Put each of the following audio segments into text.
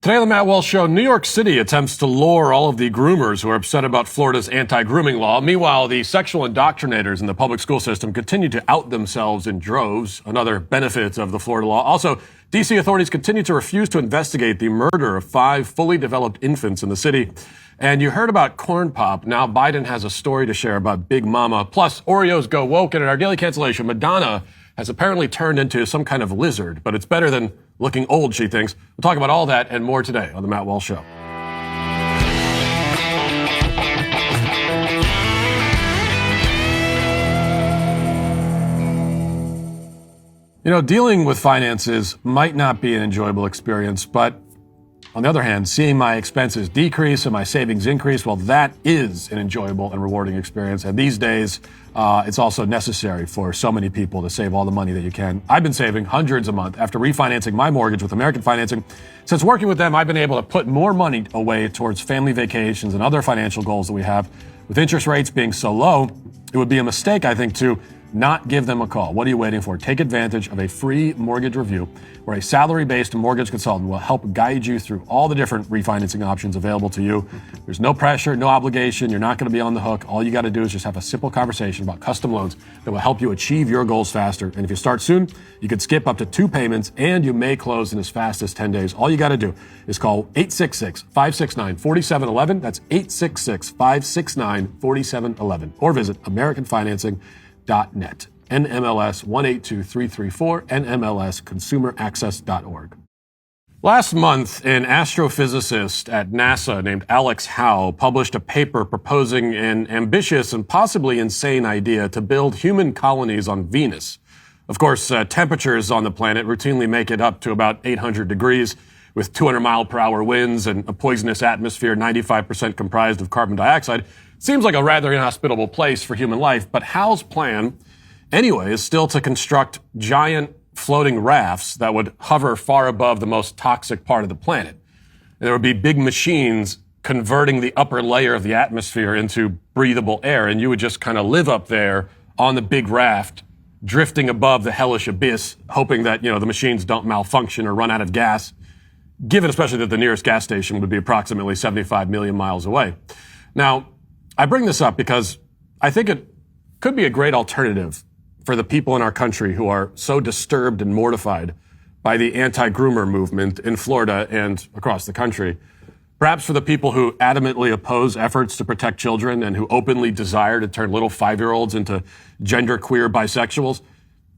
Today on the Matt Walsh Show, New York City attempts to lure all of the groomers who are upset about Florida's anti-grooming law. Meanwhile, the sexual indoctrinators in the public school system continue to out themselves in droves, another benefit of the Florida law. Also, D.C. authorities continue to refuse to investigate the murder of 5 fully developed infants in the city. And you heard about corn pop. Now Biden has a story to share about Big Mama. Plus, Oreos go woke. And in our daily cancellation, Madonna has apparently turned into some kind of lizard, but it's better than looking old, she thinks. We'll talk about all that and more today on the Matt Walsh Show. You know, dealing with finances might not be an enjoyable experience, but on the other hand, seeing my expenses decrease and my savings increase, well, that is an enjoyable and rewarding experience. And these days, it's also necessary for so many people to save all the money that you can. I've been saving hundreds a month after refinancing my mortgage with American Financing. Since working with them, I've been able to put more money away towards family vacations and other financial goals that we have. With interest rates being so low, it would be a mistake, I think, to not give them a call. What are you waiting for? Take advantage of a free mortgage review where a salary-based mortgage consultant will help guide you through all the different refinancing options available to you. There's no pressure, no obligation. You're not going to be on the hook. All you got to do is just have a simple conversation about custom loans that will help you achieve your goals faster. And if you start soon, you could skip up to 2 payments and you may close in as fast as 10 days. All you got to do is call 866-569-4711. That's 866-569-4711. Or visit AmericanFinancing.net. NMLS 182334, NMLSconsumeraccess.org. Last month, an astrophysicist at NASA named Alex Howe published a paper proposing an ambitious and possibly insane idea to build human colonies on Venus. Of course, temperatures on the planet routinely make it up to about 800 degrees with 200-mile-per-hour winds and a poisonous atmosphere 95% comprised of carbon dioxide. Seems like a rather inhospitable place for human life, but Howe's plan, anyway, is still to construct giant floating rafts that would hover far above the most toxic part of the planet. There would be big machines converting the upper layer of the atmosphere into breathable air, and you would just kind of live up there on the big raft, drifting above the hellish abyss, hoping that, the machines don't malfunction or run out of gas, given especially that the nearest gas station would be approximately 75 million miles away. Now, I bring this up because I think it could be a great alternative for the people in our country who are so disturbed and mortified by the anti-groomer movement in Florida and across the country. Perhaps for the people who adamantly oppose efforts to protect children and who openly desire to turn little 5-year-olds into genderqueer bisexuals,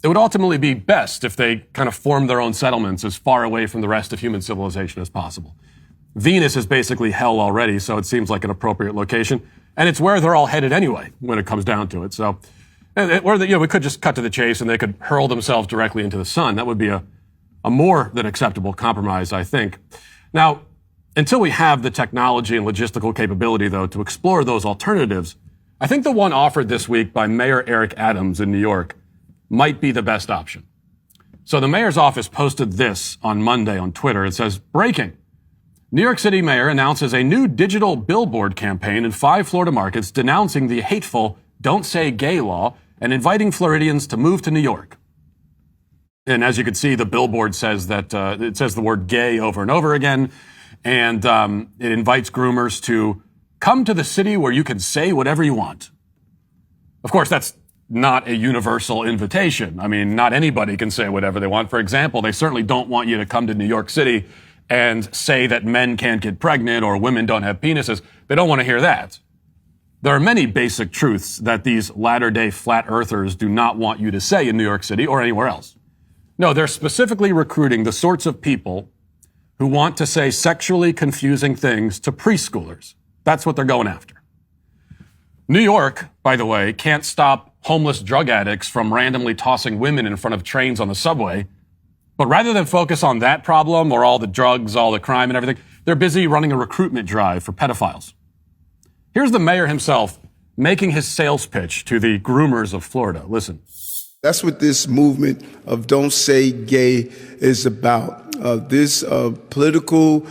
it would ultimately be best if they kind of formed their own settlements as far away from the rest of human civilization as possible. Venus is basically hell already, so it seems like an appropriate location. And it's where they're all headed anyway, when it comes down to it. So, we could just cut to the chase and they could hurl themselves directly into the sun. That would be a more than acceptable compromise, I think. Now, until we have the technology and logistical capability, though, to explore those alternatives, I think the one offered this week by Mayor Eric Adams in New York might be the best option. So the mayor's office posted this on Monday on Twitter. It says, breaking. New York City mayor announces a new digital billboard campaign in 5 Florida markets denouncing the hateful Don't Say Gay law and inviting Floridians to move to New York. And as you can see, the billboard says that it says the word gay over and over again, and it invites groomers to come to the city where you can say whatever you want. Of course, that's not a universal invitation. I mean, not anybody can say whatever they want. For example, they certainly don't want you to come to New York City and say that men can't get pregnant or women don't have penises. They don't want to hear that. There are many basic truths that these latter-day flat earthers do not want you to say in New York City or anywhere else. No, they're specifically recruiting the sorts of people who want to say sexually confusing things to preschoolers. That's what they're going after. New York, by the way, can't stop homeless drug addicts from randomly tossing women in front of trains on the subway. But rather than focus on that problem or all the drugs, all the crime and everything, they're busy running a recruitment drive for pedophiles. Here's the mayor himself making his sales pitch to the groomers of Florida. Listen. That's what this movement of Don't Say Gay is about. This political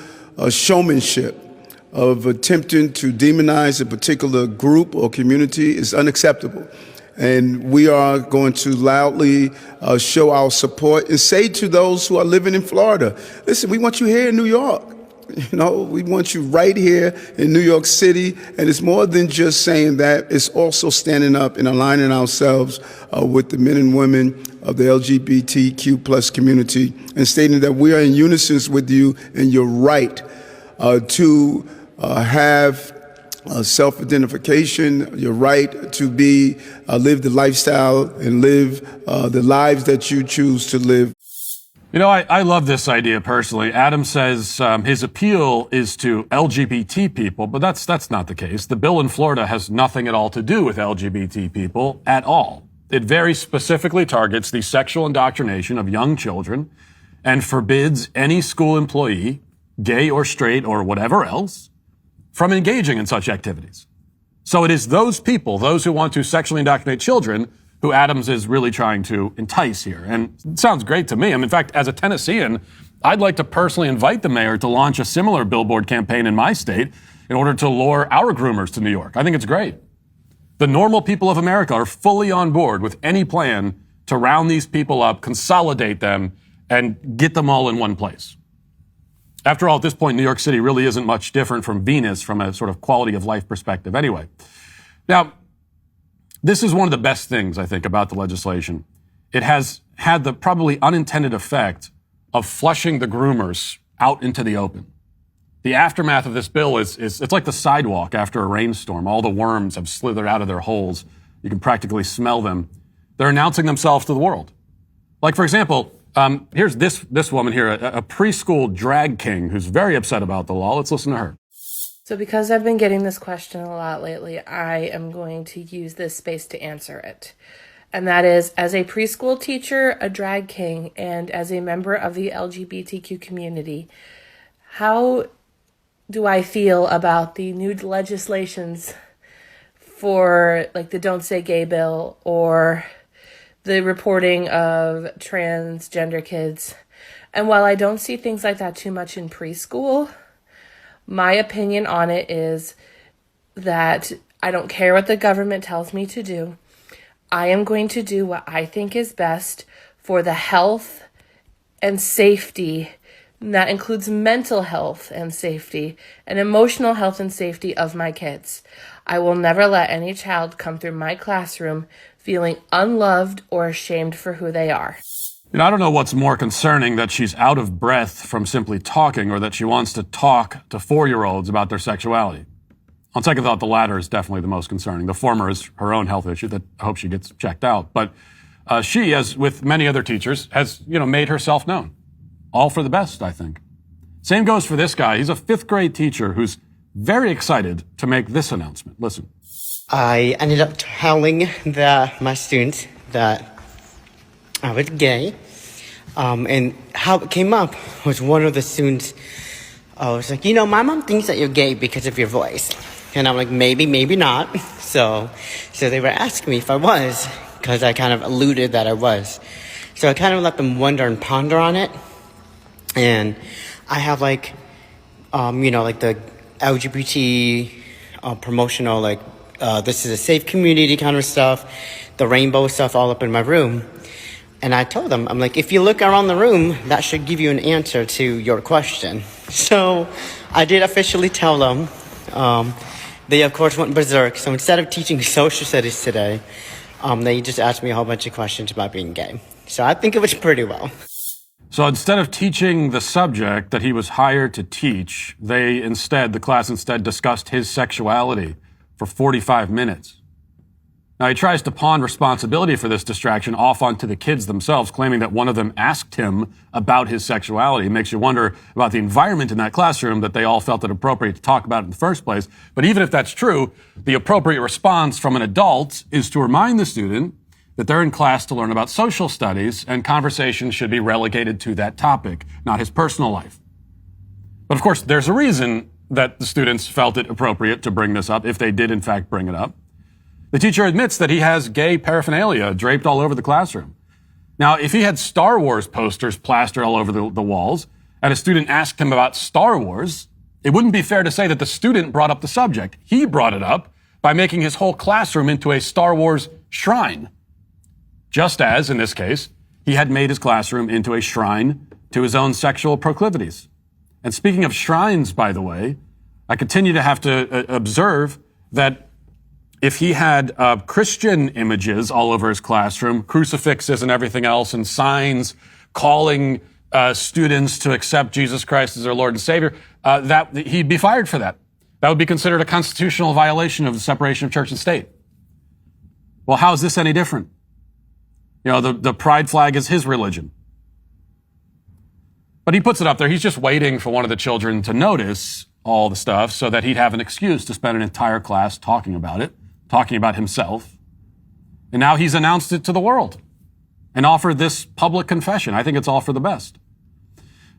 showmanship of attempting to demonize a particular group or community is unacceptable. And we are going to loudly show our support and say to those who are living in Florida, listen, we want you here in New York. We want you right here in New York City. And it's more than just saying that. It's also standing up and aligning ourselves with the men and women of the LGBTQ plus community and stating that we are in unison with you in your right to have self-identification, your right to be, live the lifestyle and live the lives that you choose to live. I love this idea personally. Adam says his appeal is to LGBT people, but that's not the case. The bill in Florida has nothing at all to do with LGBT people at all. It very specifically targets the sexual indoctrination of young children and forbids any school employee, gay or straight or whatever else, from engaging in such activities. So it is those people, those who want to sexually indoctrinate children, who Adams is really trying to entice here. And it sounds great to me. In fact, as a Tennessean, I'd like to personally invite the mayor to launch a similar billboard campaign in my state in order to lure our groomers to New York. I think it's great. The normal people of America are fully on board with any plan to round these people up, consolidate them, and get them all in one place. After all, at this point, New York City really isn't much different from Venus from a sort of quality of life perspective anyway. Now, this is one of the best things, I think, about the legislation. It has had the probably unintended effect of flushing the groomers out into the open. The aftermath of this bill is it's like the sidewalk after a rainstorm. All the worms have slithered out of their holes. You can practically smell them. They're announcing themselves to the world. Like, for example, here's this woman here, a preschool drag king who's very upset about the law. Let's listen to her. So because I've been getting this question a lot lately, I am going to use this space to answer it. And that is, as a preschool teacher, a drag king, and as a member of the LGBTQ community, how do I feel about the new legislations for like the Don't Say Gay bill or the reporting of transgender kids? And while I don't see things like that too much in preschool, my opinion on it is that I don't care what the government tells me to do. I am going to do what I think is best for the health and safety, and that includes mental health and safety and emotional health and safety of my kids. I will never let any child come through my classroom feeling unloved or ashamed for who they are. I don't know what's more concerning, that she's out of breath from simply talking or that she wants to talk to 4-year-olds about their sexuality. On second thought, the latter is definitely the most concerning. The former is her own health issue that I hope she gets checked out. But she, as with many other teachers, has, made herself known. All for the best, I think. Same goes for this guy. He's a 5th grade teacher who's very excited to make this announcement. Listen. I ended up telling my students that I was gay. And how it came up was one of the students was like, my mom thinks that you're gay because of your voice. And I'm like, maybe, maybe not. So they were asking me if I was, because I kind of alluded that I was. So I kind of let them wonder and ponder on it. And I have like the LGBT promotional, this is a safe community kind of stuff, the rainbow stuff all up in my room. And I told them, I'm like, if you look around the room, that should give you an answer to your question. So I did officially tell them. They, of course, went berserk. So instead of teaching social studies today, they just asked me a whole bunch of questions about being gay. So I think it was pretty well. So instead of teaching the subject that he was hired to teach, the class instead discussed his sexuality for 45 minutes. Now, he tries to pawn responsibility for this distraction off onto the kids themselves, claiming that one of them asked him about his sexuality. It makes you wonder about the environment in that classroom, that they all felt it appropriate to talk about it in the first place. But even if that's true, the appropriate response from an adult is to remind the student that they're in class to learn about social studies, and conversation should be relegated to that topic, not his personal life. But of course, there's a reason that the students felt it appropriate to bring this up, if they did in fact bring it up. The teacher admits that he has gay paraphernalia draped all over the classroom. Now, if he had Star Wars posters plastered all over the walls, and a student asked him about Star Wars, it wouldn't be fair to say that the student brought up the subject. He brought it up by making his whole classroom into a Star Wars shrine. Just as, in this case, he had made his classroom into a shrine to his own sexual proclivities. And speaking of shrines, by the way, I continue to have to observe that if he had Christian images all over his classroom, crucifixes and everything else, and signs calling students to accept Jesus Christ as their Lord and Savior, that he'd be fired for that. That would be considered a constitutional violation of the separation of church and state. Well, how is this any different? You know, the pride flag is his religion. But he puts it up there. He's just waiting for one of the children to notice all the stuff so that he'd have an excuse to spend an entire class talking about it, talking about himself. And now he's announced it to the world and offered this public confession. I think it's all for the best.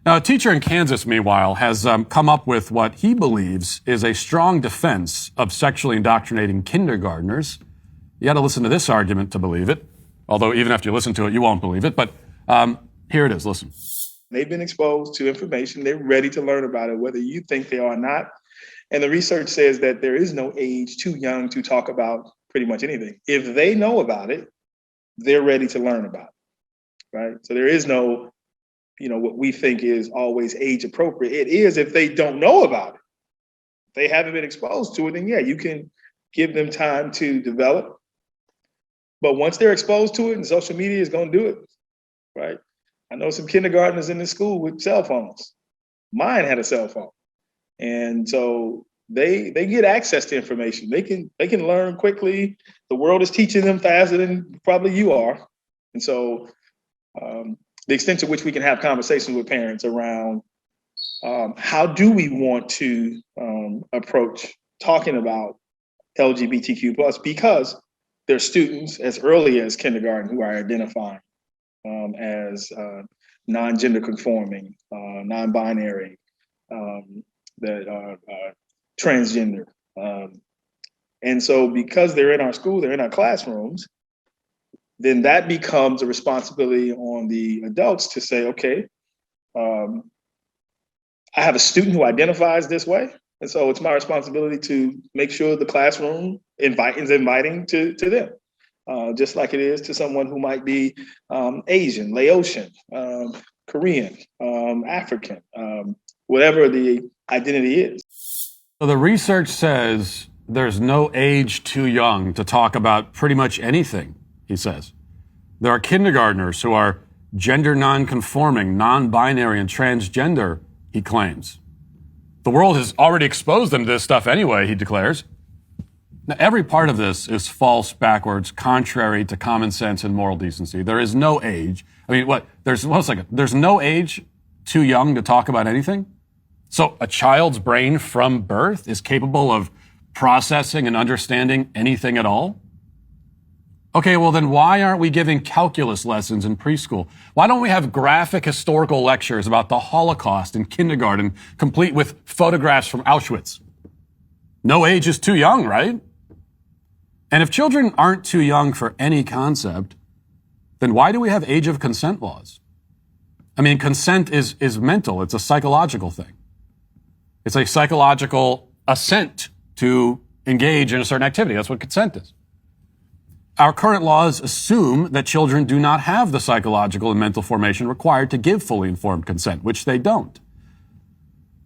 Now, a teacher in Kansas, meanwhile, has come up with what he believes is a strong defense of sexually indoctrinating kindergartners. You got to listen to this argument to believe it, although even after you listen to it, you won't believe it. But here it is. Listen. They've been exposed to information. They're ready to learn about it, whether you think they are or not. And the research says that there is no age too young to talk about pretty much anything. If they know about it, they're ready to learn about it, right? So there is no, what we think is always age appropriate. It is if they don't know about it. If they haven't been exposed to it, then yeah, you can give them time to develop. But once they're exposed to it, and social media is going to do it, right? I know some kindergartners in this school with cell phones. Mine had a cell phone. And so they get access to information. They can learn quickly. The world is teaching them faster than probably you are. And so the extent to which we can have conversations with parents around how do we want to approach talking about LGBTQ plus, because there's students as early as kindergarten who are identifying as non-gender conforming, non-binary, that are transgender. And so because they're in our school, they're in our classrooms, then that becomes a responsibility on the adults to say, okay, I have a student who identifies this way. And so it's my responsibility to make sure the classroom is inviting to them. Just like it is to someone who might be Asian, Laotian, Korean, African, whatever the identity is. So the research says there's no age too young to talk about pretty much anything, he says. There are kindergartners who are gender non-conforming, non-binary, and transgender, he claims. The world has already exposed them to this stuff anyway, he declares. Now, every part of this is false, backwards, contrary to common sense and moral decency. There is no age. I mean, there's no age too young to talk about anything? So a child's brain from birth is capable of processing and understanding anything at all? Okay, well then why aren't we giving calculus lessons in preschool? Why don't we have graphic historical lectures about the Holocaust in kindergarten, complete with photographs from Auschwitz? No age is too young, right? And if children aren't too young for any concept, then why do we have age of consent laws? I mean, consent is mental. It's a psychological thing. It's a psychological assent to engage in a certain activity. That's what consent is. Our current laws assume that children do not have the psychological and mental formation required to give fully informed consent, which they don't.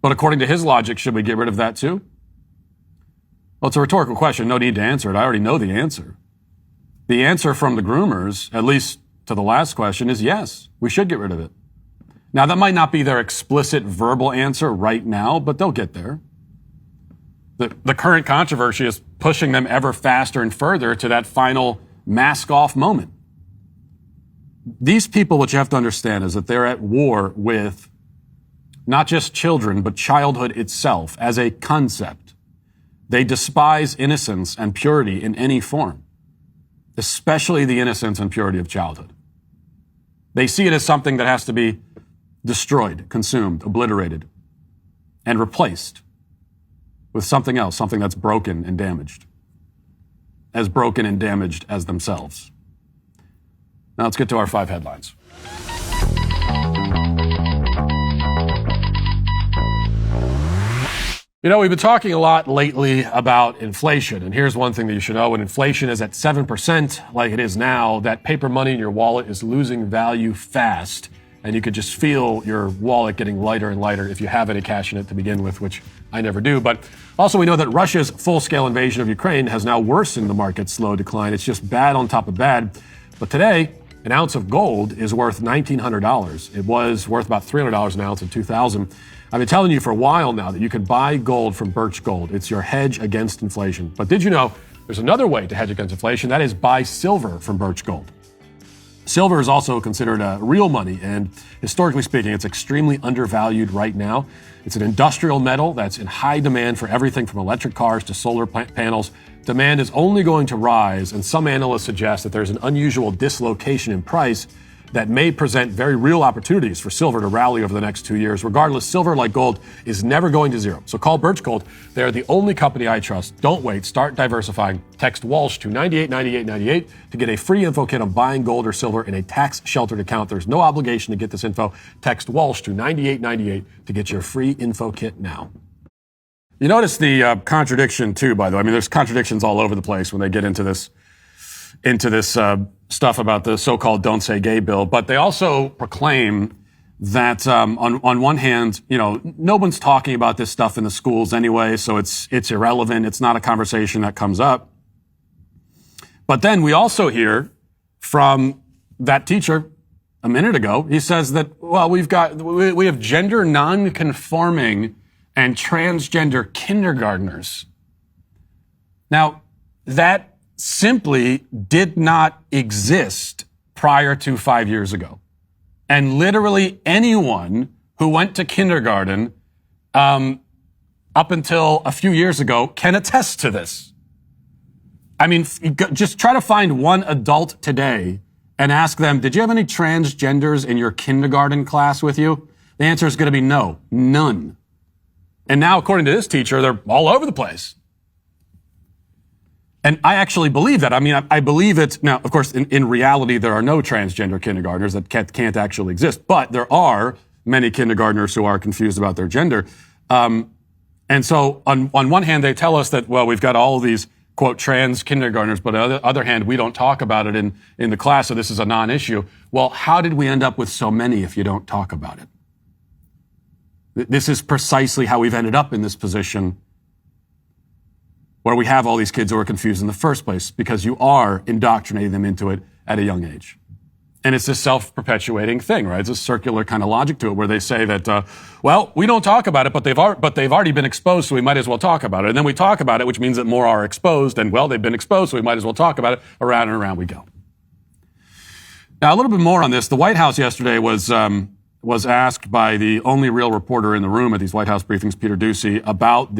But according to his logic, should we get rid of that too? Well, it's a rhetorical question. No need to answer it. I already know the answer. The answer from the groomers, at least to the last question, is yes, we should get rid of it. Now, that might not be their explicit verbal answer right now, but they'll get there. The current controversy is pushing them ever faster and further to that final mask-off moment. These people, what you have to understand is that they're at war with not just children, but childhood itself as a concept. They despise innocence and purity in any form, especially the innocence and purity of childhood. They see it as something that has to be destroyed, consumed, obliterated, and replaced with something else, something that's broken and damaged, as broken and damaged as themselves. Now let's get to our 5 headlines. You know, we've been talking a lot lately about inflation, and here's one thing that you should know. When inflation is at 7%, like it is now, that paper money in your wallet is losing value fast, and you could just feel your wallet getting lighter and lighter if you have any cash in it to begin with, which I never do. But also we know that Russia's full-scale invasion of Ukraine has now worsened the market's slow decline. It's just bad on top of bad. But today, an ounce of gold is worth $1,900. It was worth about $300 an ounce in 2000. I've been telling you for a while now that you can buy gold from Birch Gold. It's your hedge against inflation. But did you know there's another way to hedge against inflation? That is buy silver from Birch Gold. Silver is also considered real money, and historically speaking, it's extremely undervalued right now. It's an industrial metal that's in high demand for everything from electric cars to solar panels. Demand is only going to rise, and some analysts suggest that there's an unusual dislocation in price that may present very real opportunities for silver to rally over the next 2 years. Regardless, silver, like gold, is never going to zero. So call Birch Gold. They're the only company I trust. Don't wait. Start diversifying. Text Walsh to 989898 to get a free info kit on buying gold or silver in a tax-sheltered account. There's no obligation to get this info. Text Walsh to 9898 to get your free info kit now. You notice the contradiction, too, by the way. I mean, there's contradictions all over the place when they get into this stuff about the so-called Don't Say Gay bill, but they also proclaim that on one hand, no one's talking about this stuff in the schools anyway, so it's irrelevant. It's not a conversation that comes up. But then we also hear from that teacher a minute ago. He says that, well, we have gender non-conforming and transgender kindergartners. Now, that simply did not exist prior to 5 years ago. And literally anyone who went to kindergarten up until a few years ago can attest to this. I mean, just try to find one adult today and ask them, did you have any transgenders in your kindergarten class with you? The answer is going to be no, none. And now, according to this teacher, they're all over the place. And I actually believe that. I mean, I believe it's, now, of course, in reality, there are no transgender kindergartners that can't actually exist. But there are many kindergartners who are confused about their gender. And so on one hand, they tell us that, well, we've got all these, quote, trans kindergartners, but on the other hand, we don't talk about it in the class, so this is a non-issue. Well, how did we end up with so many if you don't talk about it? This is precisely how we've ended up in this position where we have all these kids who are confused in the first place, because you are indoctrinating them into it at a young age. And it's this self-perpetuating thing, right? It's a circular kind of logic to it where they say that, well, we don't talk about it, but they've already been exposed, so we might as well talk about it. And then we talk about it, which means that more are exposed, and, well, they've been exposed, so we might as well talk about it. Around and around we go. Now, a little bit more on this. The White House yesterday was asked by the only real reporter in the room at these White House briefings, Peter Doocy, about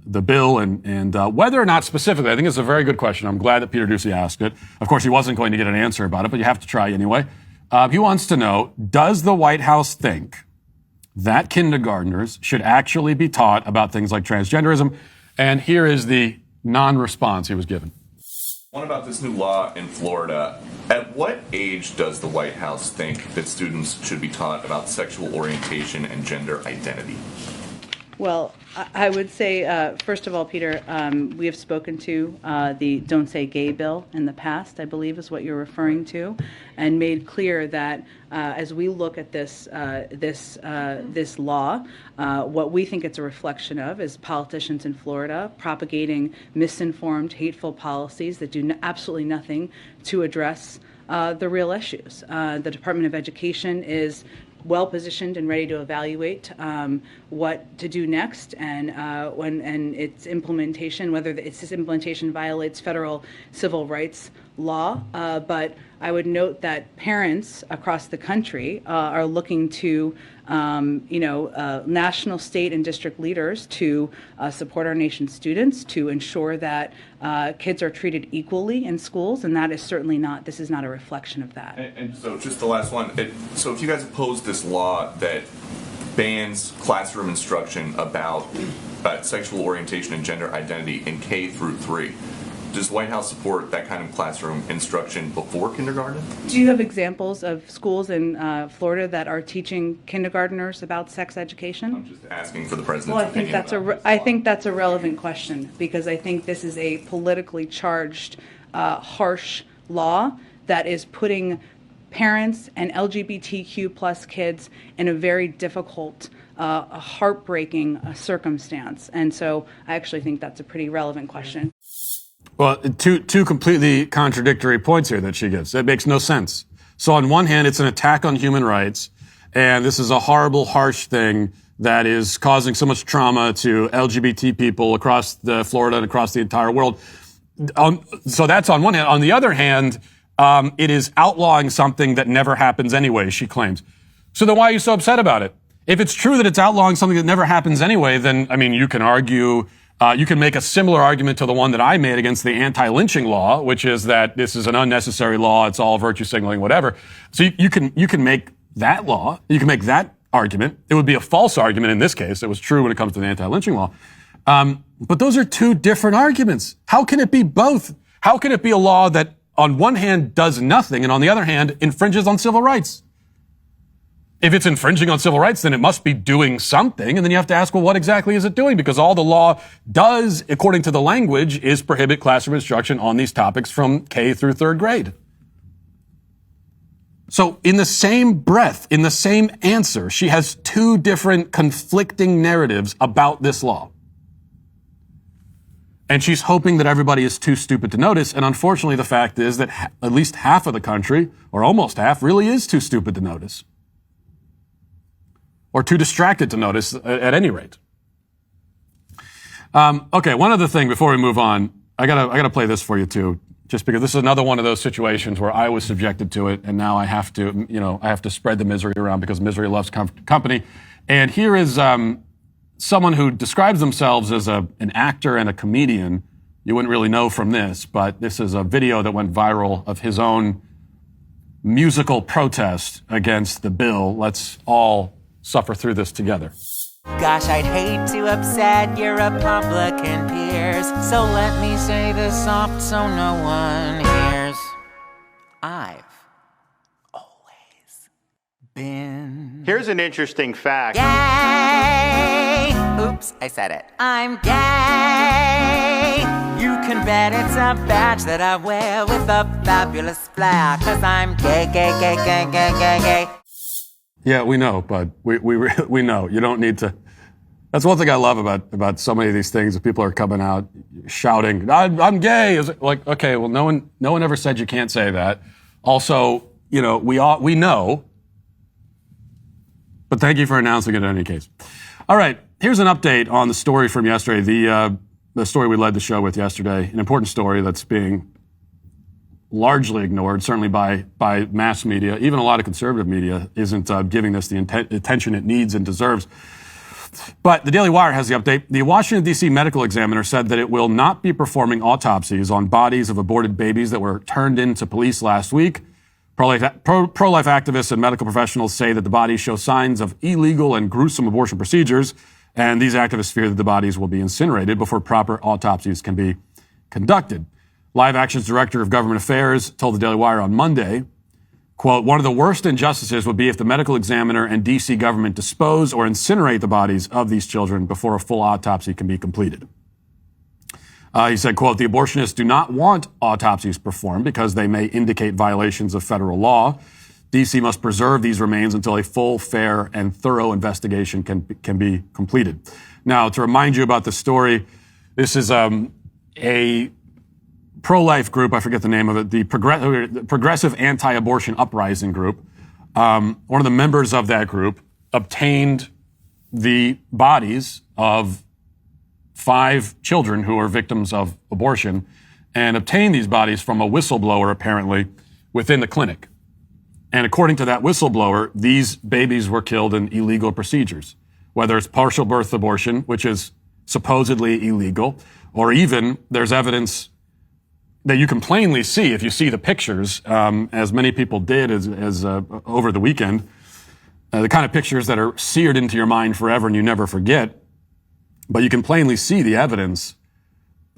the bill and whether or not specifically. I think it's a very good question. I'm glad that Peter Doocy asked it. Of course, he wasn't going to get an answer about it, but you have to try anyway. He wants to know, does the White House think that kindergartners should actually be taught about things like transgenderism? And here is the non-response he was given. One about this new law in Florida. At what age does the White House think that students should be taught about sexual orientation and gender identity? Well, I would say, first of all, Peter, we have spoken to the Don't Say Gay bill in the past, I believe is what you're referring to, and made clear that as we look at this law, what we think it's a reflection of is politicians in Florida propagating misinformed, hateful policies that do absolutely nothing to address the real issues. The Department of Education is well positioned and ready to evaluate what to do next, and its implementation, whether its implementation violates federal civil rights law. But I would note that parents across the country are looking to national, state, and district leaders to support our nation's students, to ensure that kids are treated equally in schools, and that is certainly not, this is not a reflection of that. And so just the last one. So if you guys oppose this law that bans classroom instruction about sexual orientation and gender identity in K through 3, does the White House support that kind of classroom instruction before kindergarten? Do you have examples of schools in Florida that are teaching kindergartners about sex education? I'm just asking for the president's Well, opinion. I think that's a relevant question, because I think this is a politically charged, harsh law that is putting parents and LGBTQ plus kids in a very difficult, a heartbreaking circumstance. And so I actually think that's a pretty relevant question. Well, two completely contradictory points here that she gives. It makes no sense. So on one hand, it's an attack on human rights, and this is a horrible, harsh thing that is causing so much trauma to LGBT people across Florida and across the entire world. So that's on one hand. On the other hand, it is outlawing something that never happens anyway, she claims. So then why are you so upset about it? If it's true that it's outlawing something that never happens anyway, then, I mean, you can argue, you can make a similar argument to the one that I made against the anti-lynching law, which is that this is an unnecessary law, it's all virtue signaling, whatever. So you can make that law, you can make that argument. It would be a false argument in this case. It was true when it comes to the anti-lynching law. But those are two different arguments. How can it be both? How can it be a law that on one hand does nothing and on the other hand infringes on civil rights? If it's infringing on civil rights, then it must be doing something. And then you have to ask, well, what exactly is it doing? Because all the law does, according to the language, is prohibit classroom instruction on these topics from K through third grade. So in the same breath, in the same answer, she has two different conflicting narratives about this law. And she's hoping that everybody is too stupid to notice. And unfortunately, the fact is that at least half of the country, or almost half, really is too stupid to notice. Or too distracted to notice at any rate. Okay, one other thing before we move on. I gotta play this for you too, just because this is another one of those situations where I was subjected to it, and now I have to spread the misery around because misery loves company. And here is someone who describes themselves as an actor and a comedian. You wouldn't really know from this, but this is a video that went viral of his own musical protest against the bill. Let's all suffer through this together. Gosh, I'd hate to upset your Republican peers, so let me say this soft so no one hears. I've always been Here's an interesting fact. gay. Oops, I said it. I'm gay. You can bet it's a badge that I wear with a fabulous flair, 'cause I'm gay, gay, gay, gay, gay, gay, gay. Yeah, we know, bud. We know. You don't need to. That's one thing I love about so many of these things. That people are coming out shouting, "I'm gay." Is it like, okay, well, no one ever said you can't say that. Also, we know. But thank you for announcing it in any case. All right, here's an update on the story from yesterday. The story we led the show with yesterday, an important story that's being largely ignored, certainly by mass media. Even a lot of conservative media isn't giving this the attention it needs and deserves. But the Daily Wire has the update. The Washington, D.C. medical examiner said that it will not be performing autopsies on bodies of aborted babies that were turned in to police last week. Pro-life activists and medical professionals say that the bodies show signs of illegal and gruesome abortion procedures, and these activists fear that the bodies will be incinerated before proper autopsies can be conducted. Live Action's Director of Government Affairs told the Daily Wire on Monday, quote, "One of the worst injustices would be if the medical examiner and D.C. government dispose or incinerate the bodies of these children before a full autopsy can be completed." He said, quote, "The abortionists do not want autopsies performed because they may indicate violations of federal law. D.C. must preserve these remains until a full, fair, and thorough investigation can be completed." Now, to remind you about the story, this is a pro-life group, I forget the name of it, the Progressive Anti-Abortion Uprising Group. One of the members of that group obtained the bodies of 5 children who were victims of abortion and obtained these bodies from a whistleblower, apparently, within the clinic. And according to that whistleblower, these babies were killed in illegal procedures, whether it's partial birth abortion, which is supposedly illegal, or even there's evidence that you can plainly see if you see the pictures, as many people did as over the weekend, the kind of pictures that are seared into your mind forever and you never forget. But you can plainly see the evidence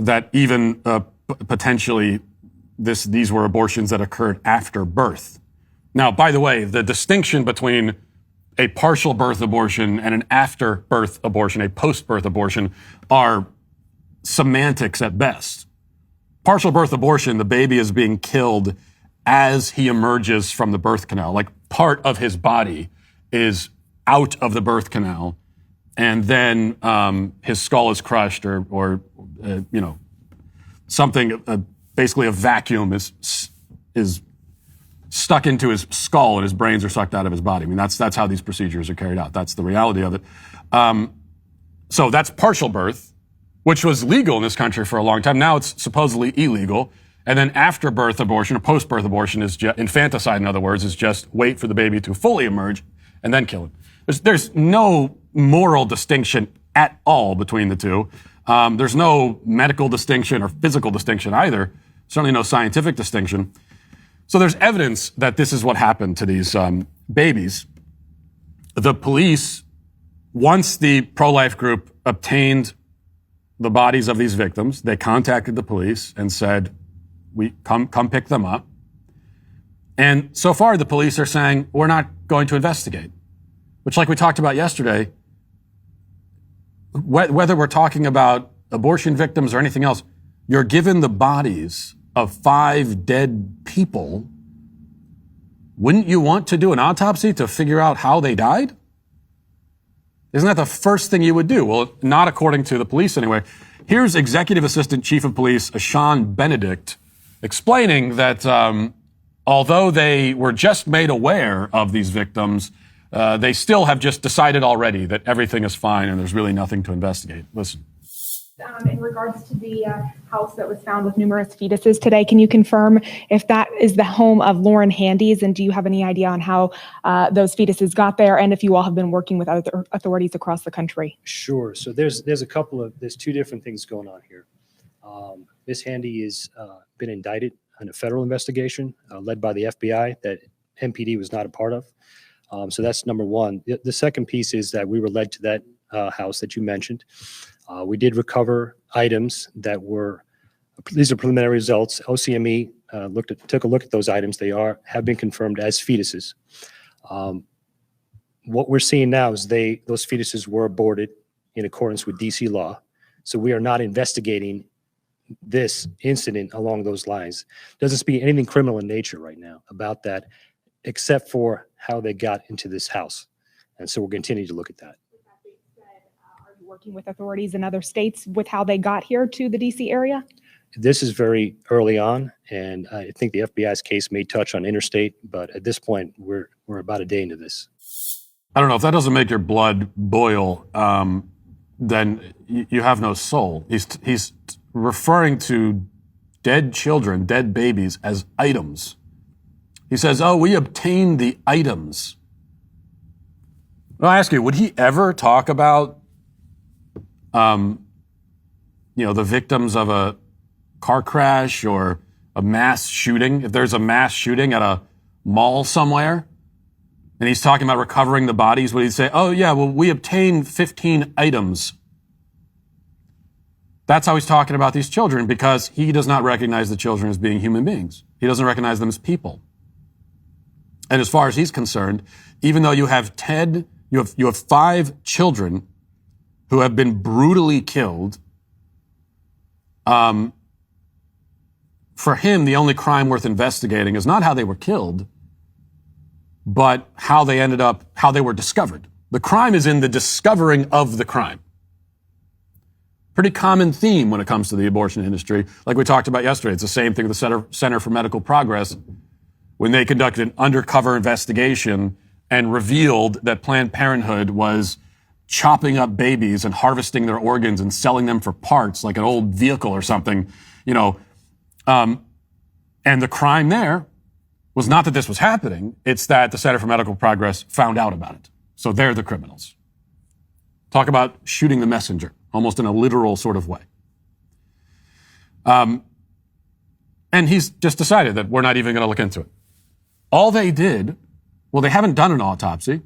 that even potentially these were abortions that occurred after birth. Now, by the way, the distinction between a partial birth abortion and an after birth abortion, a post-birth abortion, are semantics at best. Partial birth abortion, the baby is being killed as he emerges from the birth canal. Like part of his body is out of the birth canal, and then his skull is crushed, or something. Basically, a vacuum is stuck into his skull, and his brains are sucked out of his body. I mean, that's how these procedures are carried out. That's the reality of it. So that's partial birth, which was legal in this country for a long time. Now it's supposedly illegal. And then after birth abortion, or post-birth abortion, is infanticide, in other words, is just wait for the baby to fully emerge and then kill him. There's no moral distinction at all between the two. There's no medical distinction or physical distinction either. Certainly no scientific distinction. So there's evidence that this is what happened to these babies. The police, once the pro-life group obtained the bodies of these victims, they contacted the police and said, "We come pick them up." And so far, the police are saying, "We're not going to investigate," which, like we talked about yesterday, whether we're talking about abortion victims or anything else, you're given the bodies of 5 dead people. Wouldn't you want to do an autopsy to figure out how they died? Isn't that the first thing you would do? Well, not according to the police anyway. Here's Executive Assistant Chief of Police Sean Benedict explaining that although they were just made aware of these victims, they still have just decided already that everything is fine and there's really nothing to investigate. Listen. In regards to the house that was found with numerous fetuses today, can you confirm if that is the home of Lauren Handy's, and do you have any idea on how those fetuses got there, and if you all have been working with other authorities across the country? Sure. So there's two different things going on here. Ms. Handy has been indicted on a federal investigation led by the FBI that MPD was not a part of. So that's number one. The second piece is that we were led to that house that you mentioned. We did recover items that were, these are preliminary results. OCME took a look at those items. They have been confirmed as fetuses. What we're seeing now is those fetuses were aborted in accordance with DC law. So we are not investigating this incident along those lines. Doesn't speak anything criminal in nature right now about that, except for how they got into this house. And so we'll continue to look at that. Are you working with authorities in other states with how they got here to the DC area? This is very early on, and I think the FBI's case may touch on interstate, but at this point, we're about a day into this. I don't know if that doesn't make your blood boil. Then you have no soul. He's referring to dead children, dead babies, as items. He says, "Oh, we obtained the items." Well, I ask you, would he ever talk about, the victims of a car crash or a mass shooting? If there's a mass shooting at a mall somewhere, and he's talking about recovering the bodies, would he say, "Oh, yeah, well, we obtained 15 items"? That's how he's talking about these children, because he does not recognize the children as being human beings. He doesn't recognize them as people. And as far as he's concerned, even though you have 5 children who have been brutally killed, for him, the only crime worth investigating is not how they were killed, but how they were discovered. The crime is in the discovering of the crime. Pretty common theme when it comes to the abortion industry. Like we talked about yesterday, it's the same thing with the Center for Medical Progress when they conducted an undercover investigation and revealed that Planned Parenthood was chopping up babies and harvesting their organs and selling them for parts like an old vehicle or something, and the crime there was not that this was happening, it's that the Center for Medical Progress found out about it. So they're the criminals. Talk about shooting the messenger, almost in a literal sort of way. And he's just decided that we're not even going to look into it. All they did, well, they haven't done an autopsy.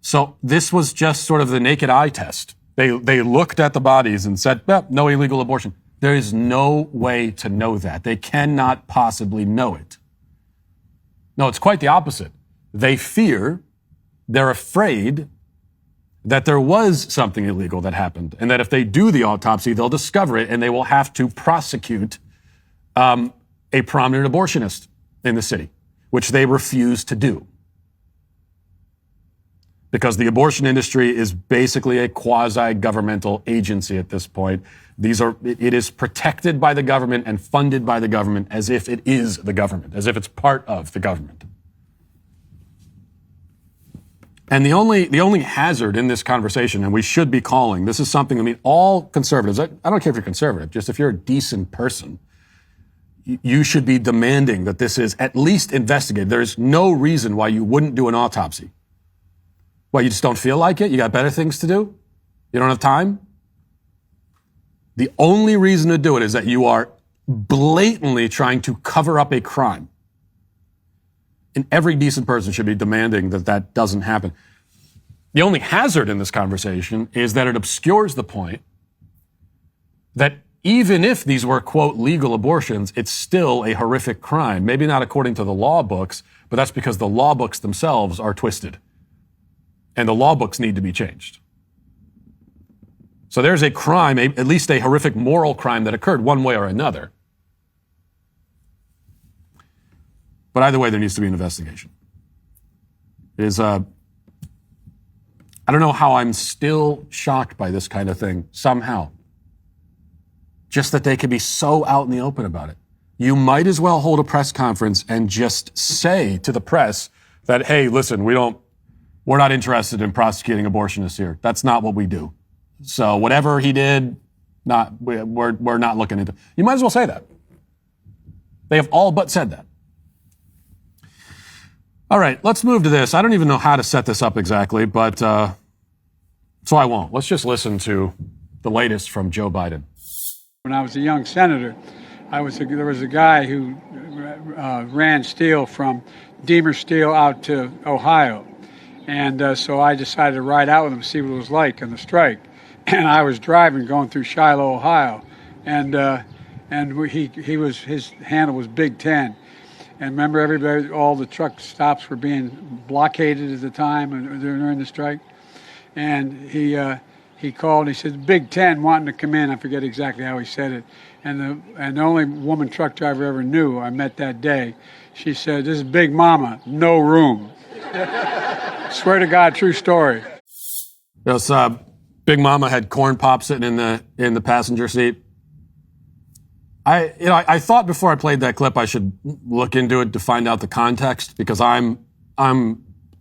So this was just sort of the naked eye test. They looked at the bodies and said, no illegal abortion. There is no way to know that. They cannot possibly know it. No, it's quite the opposite. They're afraid that there was something illegal that happened, and that if they do the autopsy, they'll discover it, and they will have to prosecute a a prominent abortionist in the city, which they refuse to do. Because the abortion industry is basically a quasi-governmental agency at this point. It is protected by the government and funded by the government as if it is the government, as if it's part of the government. And the only hazard in this conversation, and we should be calling, this is something, I mean, all conservatives, I don't care if you're conservative, just if you're a decent person, you should be demanding that this is at least investigated. There's no reason why you wouldn't do an autopsy. What, you just don't feel like it? You got better things to do? You don't have time? The only reason to do it is that you are blatantly trying to cover up a crime. And every decent person should be demanding that that doesn't happen. The only hazard in this conversation is that it obscures the point that even if these were, quote, legal abortions, it's still a horrific crime. Maybe not according to the law books, but that's because the law books themselves are twisted. And the law books need to be changed. So there's a crime, at least a horrific moral crime that occurred one way or another. But either way, there needs to be an investigation. It is, I don't know how I'm still shocked by this kind of thing, somehow. Just that they could be so out in the open about it. You might as well hold a press conference and just say to the press that, hey, listen, we're not interested in prosecuting abortionists here. That's not what we do. So whatever he did, we're not looking into. You might as well say that. They have all but said that. All right, let's move to this. I don't even know how to set this up exactly, but so I won't. Let's just listen to the latest from Joe Biden. When I was a young senator, there was a guy who ran steel from Deemer Steel out to Ohio. And so I decided to ride out with him, see what it was like on the strike. And I was driving, going through Shiloh, Ohio, and his handle was Big 10. And remember, everybody, all the truck stops were being blockaded at the time during the strike. And he called. He said, Big 10 wanting to come in. I forget exactly how he said it. And the only woman truck driver I ever knew I met that day, she said, "This is Big Mama, no room." Swear to God, true story. Yes, Big Mama had corn pop sitting in the passenger seat. I thought before I played that clip I should look into it to find out the context, because I'm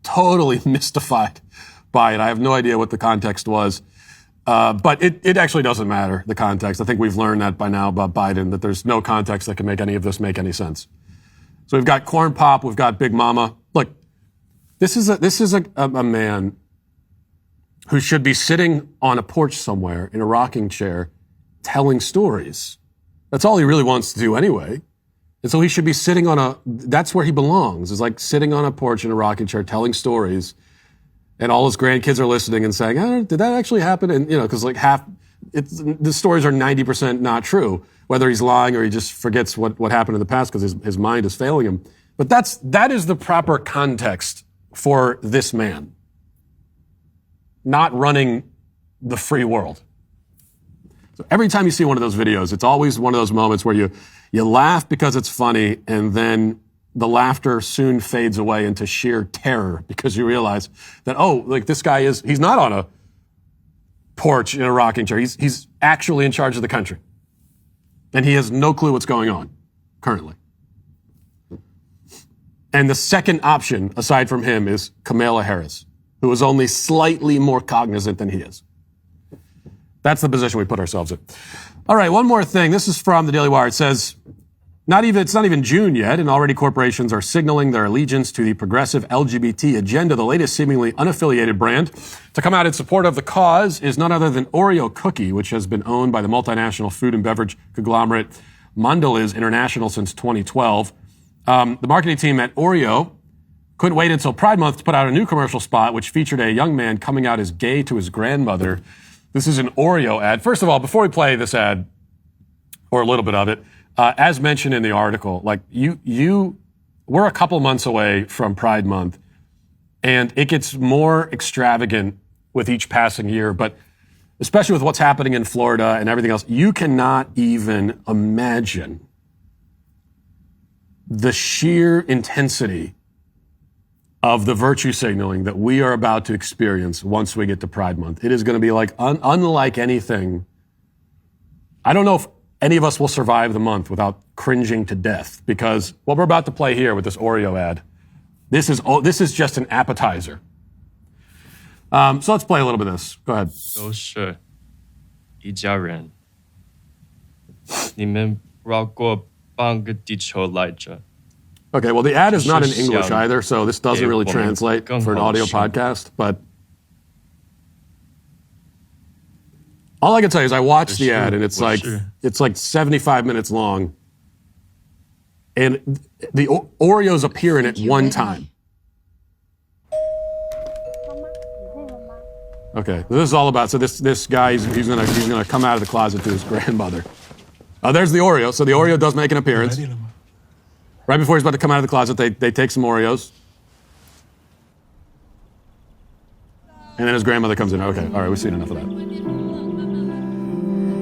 totally mystified by it. I have no idea what the context was. But it actually doesn't matter, the context. I think we've learned that by now about Biden, that there's no context that can make any of this make any sense. So we've got corn pop, we've got Big Mama. Look, this is a man who should be sitting on a porch somewhere in a rocking chair telling stories. That's all he really wants to do anyway. And so he should be sitting that's where he belongs, is like sitting on a porch in a rocking chair telling stories. And all his grandkids are listening and saying, did that actually happen? And, because like the stories are 90% not true, whether he's lying or he just forgets what happened in the past because his mind is failing him. But that is the proper context for this man. Not running the free world. So every time you see one of those videos, it's always one of those moments where you laugh because it's funny, and then the laughter soon fades away into sheer terror because you realize that, this guy he's not on a porch in a rocking chair. He's actually in charge of the country. And he has no clue what's going on currently. And the second option, aside from him, is Kamala Harris, who is only slightly more cognizant than he is. That's the position we put ourselves in. All right, one more thing. This is from the Daily Wire. It says, it's not even June yet, and already corporations are signaling their allegiance to the progressive LGBT agenda. The latest seemingly unaffiliated brand to come out in support of the cause is none other than Oreo Cookie, which has been owned by the multinational food and beverage conglomerate Mondelez International since 2012. The marketing team at Oreo couldn't wait until Pride Month to put out a new commercial spot, which featured a young man coming out as gay to his grandmother. This is an Oreo ad. First of all, before we play this ad, or a little bit of it, as mentioned in the article, like we're a couple months away from Pride Month, and it gets more extravagant with each passing year, but especially with what's happening in Florida and everything else, you cannot even imagine the sheer intensity of the virtue signaling that we are about to experience once we get to Pride Month. It is going to be like unlike anything. I don't know if any of us will survive the month without cringing to death, because what we're about to play here with this Oreo ad, this is just an appetizer. So let's play a little bit of this. Go ahead. 都是一家人，你们绕过半个地球来着。 Okay, well, the ad is not in English either, so this doesn't really translate for an audio podcast, but all I can tell you is I watched the ad, and it's like 75 minutes long, and the Oreos appear in it one time. Okay, this is all about, so this guy, he's gonna come out of the closet to his grandmother. There's the Oreo, so the Oreo does make an appearance. Right before he's about to come out of the closet, they take some Oreos. And then his grandmother comes in. Okay, all right, we've seen enough of that.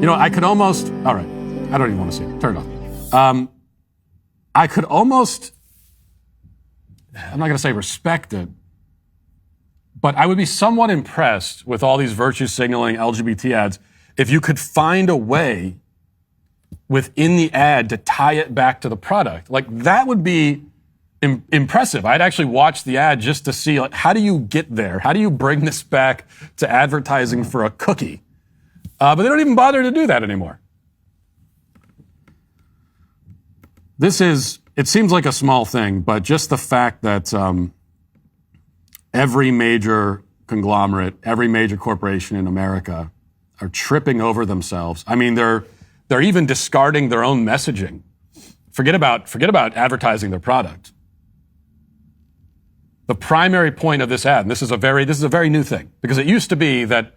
You know, I could almost, all right, I don't even want to see it. Turn it off. I could almost, I'm not going to say respect it, but I would be somewhat impressed with all these virtue signaling LGBT ads if you could find a way within the ad to tie it back to the product. Like, that would be impressive. I'd actually watch the ad just to see, like, how do you get there? How do you bring this back to advertising for a cookie? But they don't even bother to do that anymore. It seems like a small thing, but just the fact that every major conglomerate, every major corporation in America are tripping over themselves. I mean, they're even discarding their own messaging. Forget about advertising their product. The primary point of this ad, and this is a very new thing, because it used to be that,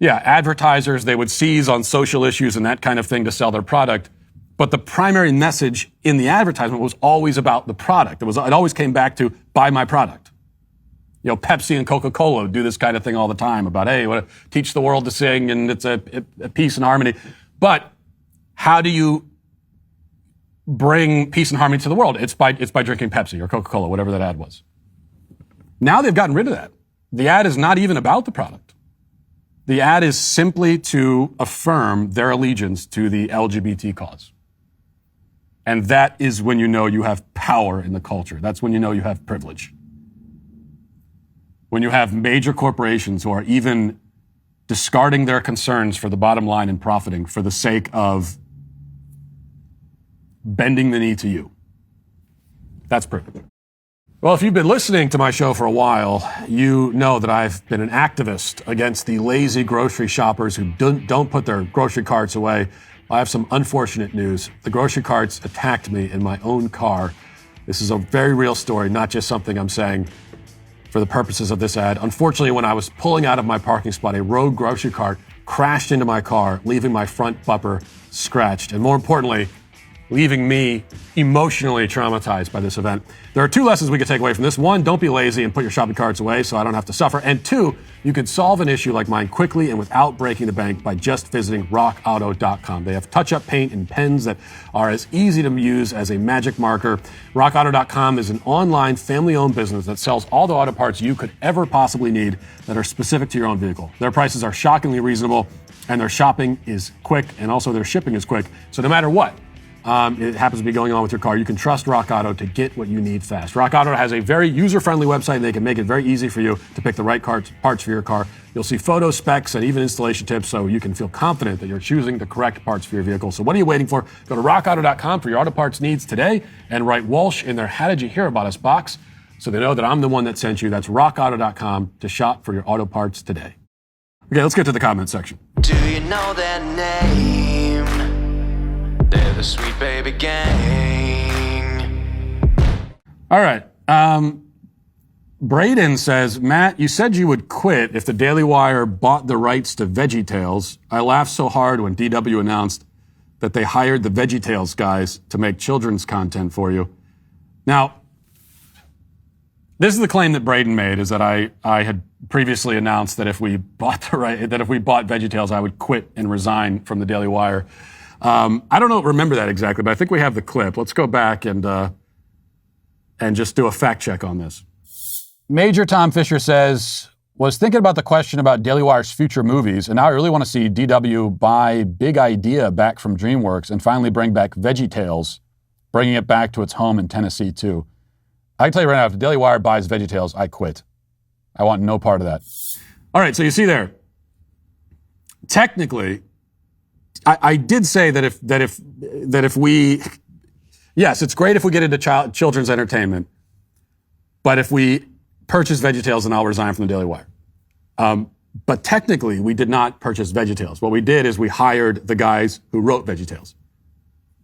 yeah, advertisers, they would seize on social issues and that kind of thing to sell their product, but the primary message in the advertisement was always about the product. It always came back to, buy my product. You know, Pepsi and Coca-Cola do this kind of thing all the time about, hey, teach the world to sing, and it's a peace and harmony. But how do you bring peace and harmony to the world? It's by drinking Pepsi or Coca-Cola, whatever that ad was. Now they've gotten rid of that. The ad is not even about the product. The ad is simply to affirm their allegiance to the LGBT cause. And that is when you know you have power in the culture. That's when you know you have privilege. When you have major corporations who are even discarding their concerns for the bottom line and profiting for the sake of bending the knee to you. That's privilege. Well, if you've been listening to my show for a while, you know that I've been an activist against the lazy grocery shoppers who don't put their grocery carts away. I have some unfortunate news. The grocery carts attacked me in my own car. This is a very real story, not just something I'm saying for the purposes of this ad. Unfortunately, when I was pulling out of my parking spot, a rogue grocery cart crashed into my car, leaving my front bumper scratched, and more importantly, leaving me emotionally traumatized by this event. There are two lessons we can take away from this. One, don't be lazy and put your shopping carts away so I don't have to suffer. And two, you can solve an issue like mine quickly and without breaking the bank by just visiting rockauto.com. They have touch-up paint and pens that are as easy to use as a magic marker. Rockauto.com is an online family-owned business that sells all the auto parts you could ever possibly need that are specific to your own vehicle. Their prices are shockingly reasonable, and their shopping is quick, and also their shipping is quick. So no matter what it happens to be going on with your car, you can trust Rock Auto to get what you need fast. Rock Auto has a very user-friendly website, and they can make it very easy for you to pick the right parts for your car. You'll see photos, specs, and even installation tips, so you can feel confident that you're choosing the correct parts for your vehicle. So what are you waiting for? Go to rockauto.com for your auto parts needs today, and write Walsh in their How Did You Hear About Us box, so they know that I'm the one that sent you. That's rockauto.com to shop for your auto parts today. Okay, let's get to the comment section. Do you know their name? They're the Sweet Baby Gang. All right. Braden says, Matt, you said you would quit if the Daily Wire bought the rights to VeggieTales. I laughed so hard when DW announced that they hired the VeggieTales guys to make children's content for you. Now, this is the claim that Braden made, is that I had previously announced that if we bought VeggieTales, I would quit and resign from the Daily Wire. I don't remember that exactly, but I think we have the clip. Let's go back and just do a fact check on this. Major Tom Fisher says, was thinking about the question about Daily Wire's future movies, and now I really want to see DW buy Big Idea back from DreamWorks and finally bring back VeggieTales, bringing it back to its home in Tennessee, too. I can tell you right now, if Daily Wire buys VeggieTales, I quit. I want no part of that. All right, so you see there, technically, I did say that if we, yes, it's great if we get into children's entertainment, but if we purchase VeggieTales, then I'll resign from the Daily Wire. But technically, we did not purchase VeggieTales. What we did is we hired the guys who wrote VeggieTales.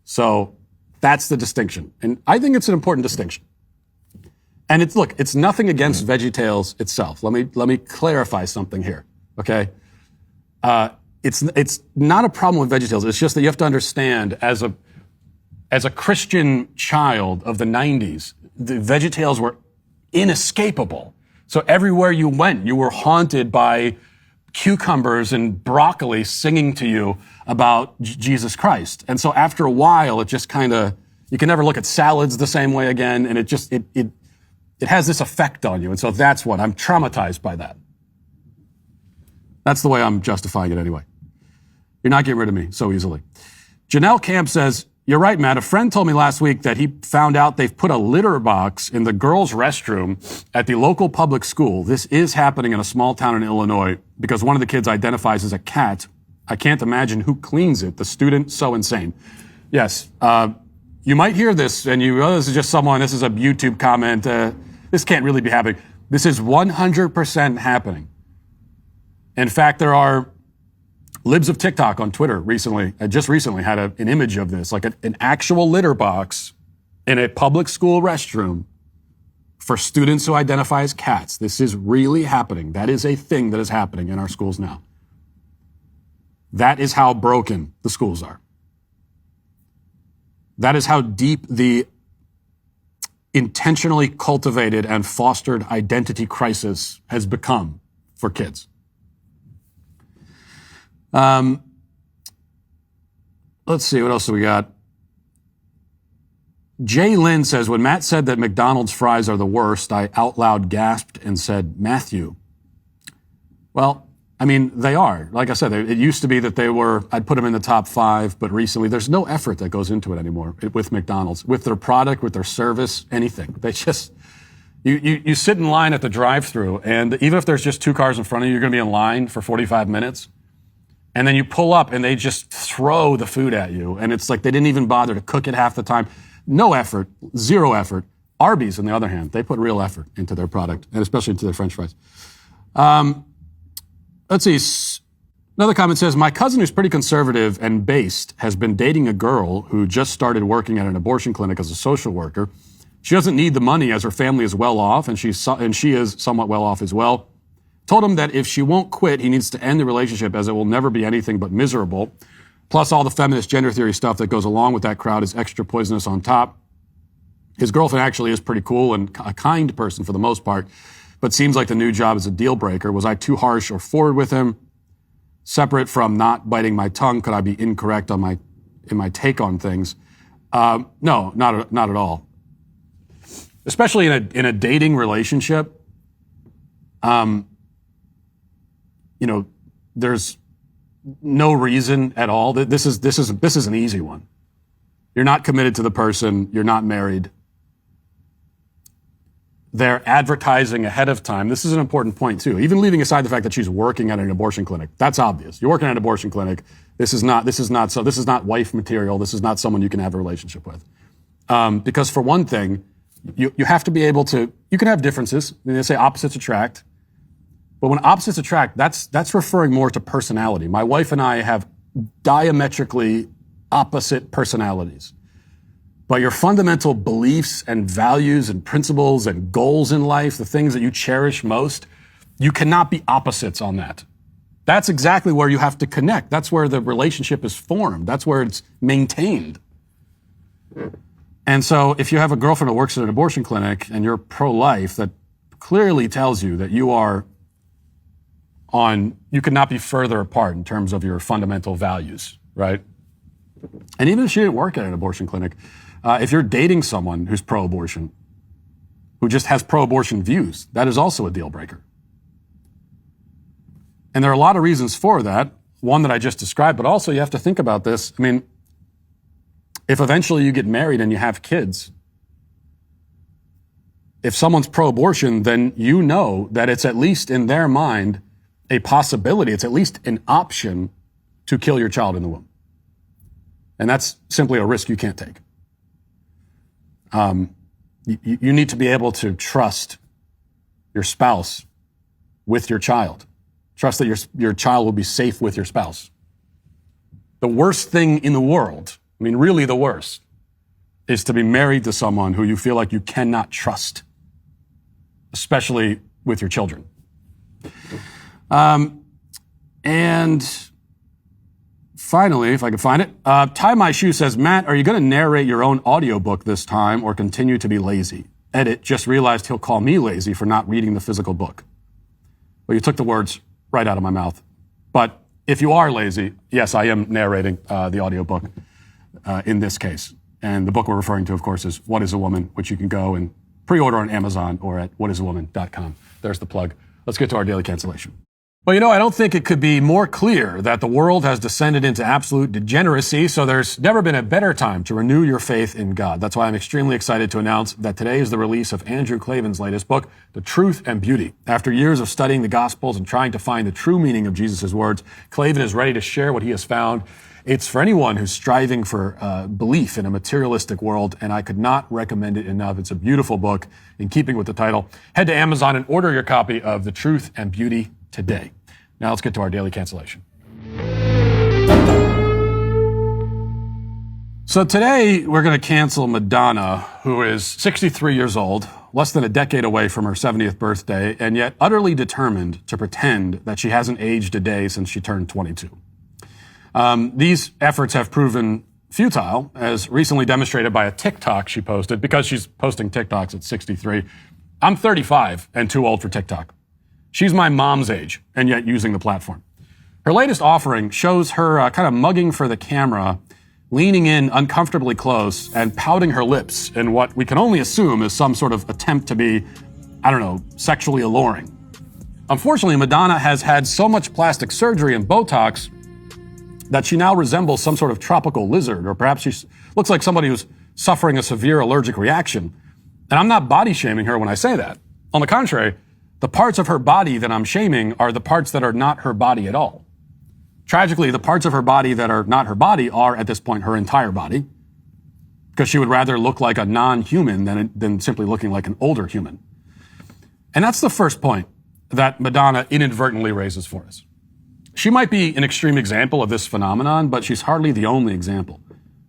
So that's the distinction, and I think it's an important distinction. And it's nothing against VeggieTales itself. Let me clarify something here, okay? It's not a problem with VeggieTales. It's just that you have to understand, as a Christian child of the 90s, the VeggieTales were inescapable. So everywhere you went, you were haunted by cucumbers and broccoli singing to you about Jesus Christ. And so after a while, it just kind of, you can never look at salads the same way again, and it has this effect on you. And so that's what, I'm traumatized by that. That's the way I'm justifying it anyway. You're not getting rid of me so easily. Janelle Camp says, you're right, Matt. A friend told me last week that he found out they've put a litter box in the girls' restroom at the local public school. This is happening in a small town in Illinois because one of the kids identifies as a cat. I can't imagine who cleans it. The student, so insane. Yes, you might hear this and this is just someone, this is a YouTube comment. This can't really be happening. This is 100% happening. In fact, there are libs of TikTok on Twitter just recently had an image of this, like an actual litter box in a public school restroom for students who identify as cats. This is really happening. That is a thing that is happening in our schools now. That is how broken the schools are. That is how deep the intentionally cultivated and fostered identity crisis has become for kids. Let's see, what else do we got? Jay Lynn says, when Matt said that McDonald's fries are the worst, I out loud gasped and said, Matthew. Well, I mean, they are. Like I said, it used to be that I'd put them in the top 5, but recently there's no effort that goes into it anymore with McDonald's, with their product, with their service, anything. They just, you sit in line at the drive-thru, and even if there's just 2 cars in front of you, you're going to be in line for 45 minutes. And then you pull up and they just throw the food at you. And it's like they didn't even bother to cook it half the time. No effort, 0 effort. Arby's, on the other hand, they put real effort into their product, and especially into their French fries. Let's see. Another comment says, my cousin, who's pretty conservative and based, has been dating a girl who just started working at an abortion clinic as a social worker. She doesn't need the money as her family is well off, and she is somewhat well off as well. Told him that if she won't quit, he needs to end the relationship as it will never be anything but miserable. Plus all the feminist gender theory stuff that goes along with that crowd is extra poisonous on top. His girlfriend actually is pretty cool and a kind person for the most part, but seems like the new job is a deal breaker. Was I too harsh or forward with him? Separate from not biting my tongue, could I be incorrect in my take on things? No, not at all. Especially in a dating relationship. There's no reason at all. This is an easy one. You're not committed to the person. You're not married. They're advertising ahead of time. This is an important point too. Even leaving aside the fact that she's working at an abortion clinic, that's obvious. You're working at an abortion clinic. This is not wife material. This is not someone you can have a relationship with. Because for one thing, you have to be able to. You can have differences. They say opposites attract. But when opposites attract, that's referring more to personality. My wife and I have diametrically opposite personalities. But your fundamental beliefs and values and principles and goals in life, the things that you cherish most, you cannot be opposites on that. That's exactly where you have to connect. That's where the relationship is formed. That's where it's maintained. And so if you have a girlfriend who works at an abortion clinic and you're pro-life, that clearly tells you that you could not be further apart in terms of your fundamental values, right? And even if she didn't work at an abortion clinic, if you're dating someone who's pro-abortion, who just has pro-abortion views, that is also a deal breaker. And there are a lot of reasons for that. One that I just described, but also you have to think about this. I mean, if eventually you get married and you have kids, if someone's pro-abortion, then you know that it's at least in their mind a possibility, it's at least an option to kill your child in the womb. And that's simply a risk you can't take. You need to be able to trust your spouse with your child. Trust that your child will be safe with your spouse. The worst thing in the world, I mean, really the worst, is to be married to someone who you feel like you cannot trust, especially with your children. And finally, if I can find it, Tie My Shoe says, Matt, are you going to narrate your own audiobook this time or continue to be lazy? Edit, just realized he'll call me lazy for not reading the physical book. Well, you took the words right out of my mouth. But if you are lazy, yes, I am narrating the audiobook in this case. And the book we're referring to, of course, is What is a Woman, which you can go and pre-order on Amazon or at whatisawoman.com. There's the plug. Let's get to our daily cancellation. Well, I don't think it could be more clear that the world has descended into absolute degeneracy, so there's never been a better time to renew your faith in God. That's why I'm extremely excited to announce that today is the release of Andrew Klavan's latest book, The Truth and Beauty. After years of studying the Gospels and trying to find the true meaning of Jesus' words, Klavan is ready to share what he has found. It's for anyone who's striving for belief in a materialistic world, and I could not recommend it enough. It's a beautiful book in keeping with the title. Head to Amazon and order your copy of The Truth and Beauty today. Now let's get to our daily cancellation. So today we're going to cancel Madonna, who is 63 years old, less than a decade away from her 70th birthday, and yet utterly determined to pretend that she hasn't aged a day since she turned 22. These efforts have proven futile, as recently demonstrated by a TikTok she posted, because she's posting TikToks at 63. I'm 35 and too old for TikTok. She's my mom's age, and yet using the platform. Her latest offering shows her kind of mugging for the camera, leaning in uncomfortably close, and pouting her lips in what we can only assume is some sort of attempt to be, sexually alluring. Unfortunately, Madonna has had so much plastic surgery and Botox that she now resembles some sort of tropical lizard, or perhaps she looks like somebody who's suffering a severe allergic reaction. And I'm not body shaming her when I say that. On the contrary, the parts of her body that I'm shaming are the parts that are not her body at all. Tragically, the parts of her body that are not her body are, at this point, her entire body, because she would rather look like a non-human than simply looking like an older human. And that's the first point that Madonna inadvertently raises for us. She might be an extreme example of this phenomenon, but she's hardly the only example.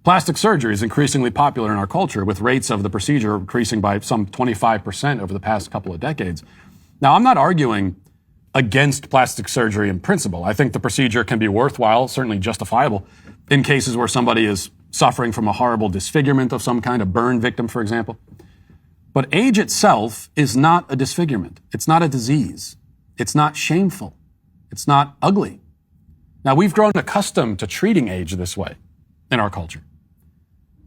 Plastic surgery is increasingly popular in our culture, with rates of the procedure increasing by some 25% over the past couple of decades. Now, I'm not arguing against plastic surgery in principle. I think the procedure can be worthwhile, certainly justifiable, in cases where somebody is suffering from a horrible disfigurement of some kind, a burn victim, for example. But age itself is not a disfigurement. It's not a disease. It's not shameful. It's not ugly. Now, we've grown accustomed to treating age this way in our culture.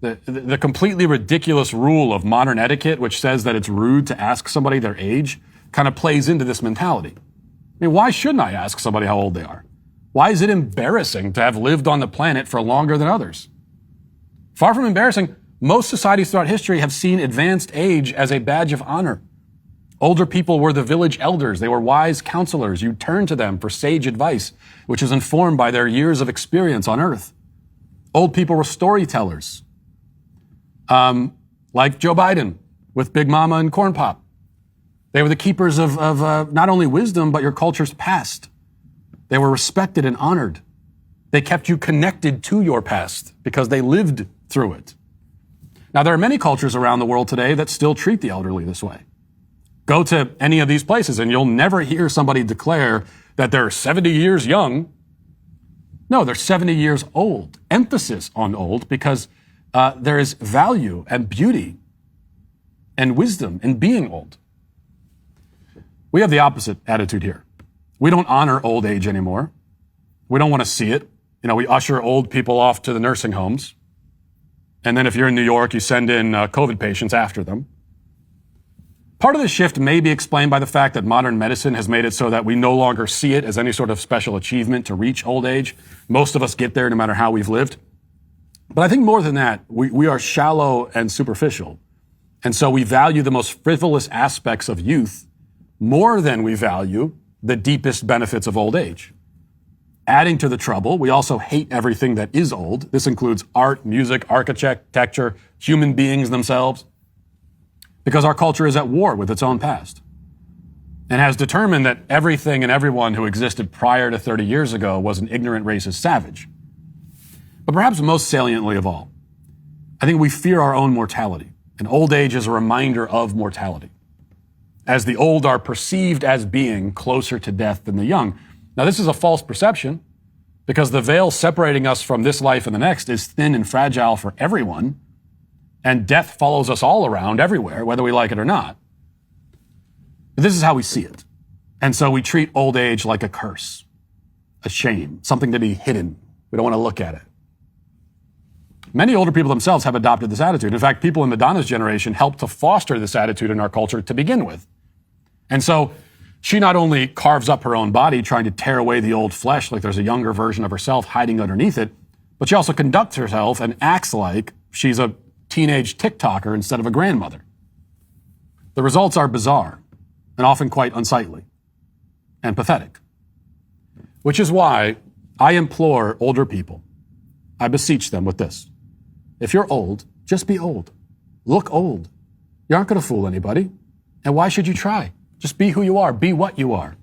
The completely ridiculous rule of modern etiquette, which says that it's rude to ask somebody their age, kind of plays into this mentality. I mean, why shouldn't I ask somebody how old they are? Why is it embarrassing to have lived on the planet for longer than others? Far from embarrassing, most societies throughout history have seen advanced age as a badge of honor. Older people were the village elders. They were wise counselors. You turn to them for sage advice, which is informed by their years of experience on earth. Old people were storytellers, like Joe Biden with Big Mama and Corn Pop. They were the keepers of not only wisdom, but your culture's past. They were respected and honored. They kept you connected to your past because they lived through it. Now, there are many cultures around the world today that still treat the elderly this way. Go to any of these places and you'll never hear somebody declare that they're 70 years young. No, they're 70 years old. Emphasis on old, because there is value and beauty and wisdom in being old. We have the opposite attitude here. We don't honor old age anymore. We don't want to see it. We usher old people off to the nursing homes. And then if you're in New York, you send in COVID patients after them. Part of the shift may be explained by the fact that modern medicine has made it so that we no longer see it as any sort of special achievement to reach old age. Most of us get there no matter how we've lived. But I think more than that, we are shallow and superficial. And so we value the most frivolous aspects of youth more than we value the deepest benefits of old age. Adding to the trouble, we also hate everything that is old. This includes art, music, architecture, human beings themselves, because our culture is at war with its own past and has determined that everything and everyone who existed prior to 30 years ago was an ignorant, racist savage. But perhaps most saliently of all, I think we fear our own mortality, and old age is a reminder of mortality, as the old are perceived as being closer to death than the young. Now, this is a false perception because the veil separating us from this life and the next is thin and fragile for everyone, and death follows us all around everywhere, whether we like it or not. But this is how we see it. And so we treat old age like a curse, a shame, something to be hidden. We don't want to look at it. Many older people themselves have adopted this attitude. In fact, people in Madonna's generation helped to foster this attitude in our culture to begin with. And so she not only carves up her own body, trying to tear away the old flesh like there's a younger version of herself hiding underneath it, but she also conducts herself and acts like she's a teenage TikToker instead of a grandmother. The results are bizarre and often quite unsightly and pathetic, which is why I implore older people, I beseech them with this. If you're old, just be old. Look old. You aren't going to fool anybody. And why should you try? Just be who you are. Be what you are.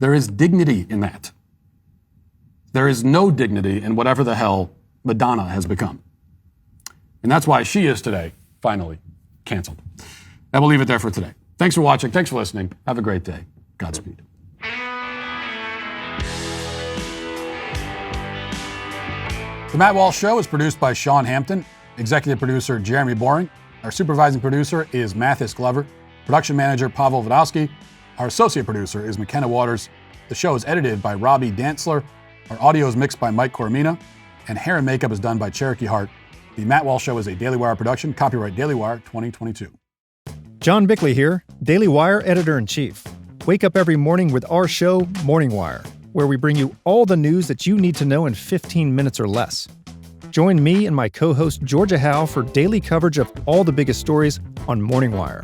There is dignity in that. There is no dignity in whatever the hell Madonna has become. And that's why she is today, finally, canceled. And we'll leave it there for today. Thanks for watching. Thanks for listening. Have a great day. Godspeed. The Matt Walsh Show is produced by Sean Hampton, executive producer Jeremy Boring. Our supervising producer is Mathis Glover, production manager Pavel Vodowski. Our associate producer is McKenna Waters. The show is edited by Robbie Dantzler. Our audio is mixed by Mike Coromina, and hair and makeup is done by Cherokee Hart. The Matt Walsh Show is a Daily Wire production, copyright Daily Wire 2022. John Bickley here, Daily Wire editor-in-chief. Wake up every morning with our show, Morning Wire, where we bring you all the news that you need to know in 15 minutes or less. Join me and my co-host Georgia Howe for daily coverage of all the biggest stories on Morning Wire.